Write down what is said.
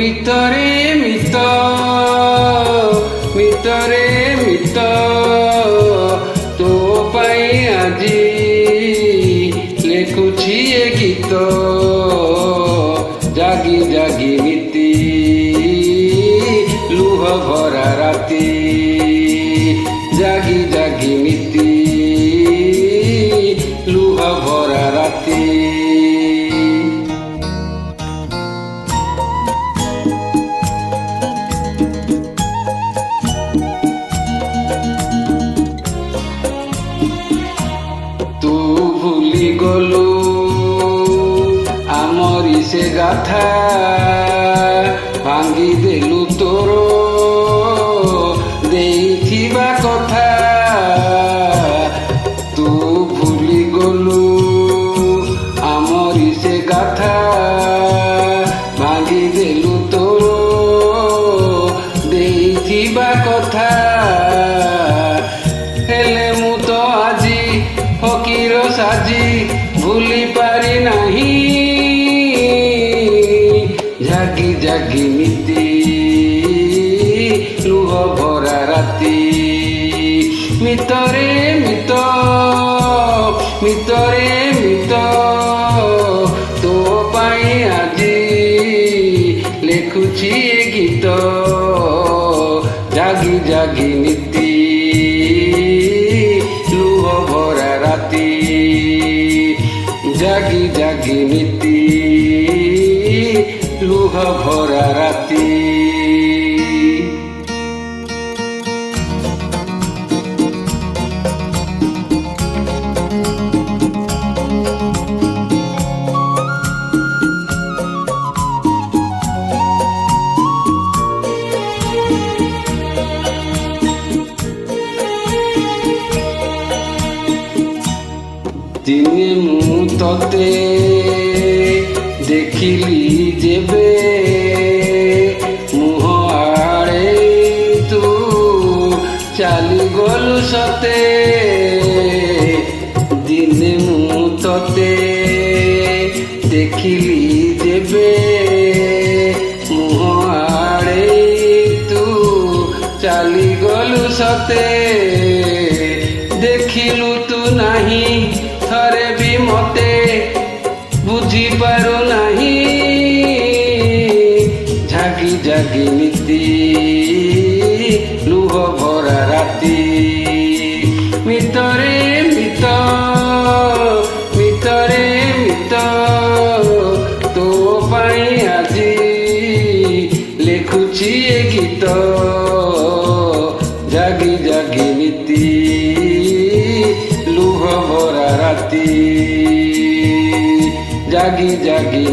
মিতরে মিত মিতরে মিত তো পাই আজি লেখুছি এ গীত জাগি জাগি নিতি লুহ ভরা রাতি জাগি জাগি নিতি লুহ ভরা রাতি তু ভুলি গলু আমরি সে গাথা ভাঙ্গি দেলু তোর দেইথিবা কথা তু ভুলি গলু আমরি সে গাথা ভাঙ্গি দেলু তোর দেইথিবা কথা হেলে মু তো আজি ফকির সাজি ভুলি পারি নাহি জাগি জাগি নিতি লুহ ভরা রাতি মিতরে মিত মিতরে মিত তো পাই আজি লেখুছি এ গীত জাগি জাগি নিতি লুহ ভরা রাতি জাগি জাগি নিতি লুহ ভরা রাতি দিনে মু ততে দেখিলি যেবে মুহ আড়ে তু চালি গলু সতে দিনে মু ততে দেখিলি যেবে মুহ আড়ে তু চালি গলু সতে দেখিলু তু নাহি থরে বি মতে বুঝি পারু নাহি জাগি জাগি নিতি লুহ ভরা রাতি মিতরে মিত মিতরে মিত তো পাই আজি লেখুছি এ গীত জাগি জাগি নিতি লুহ ভরা রাতি জাগি জাগি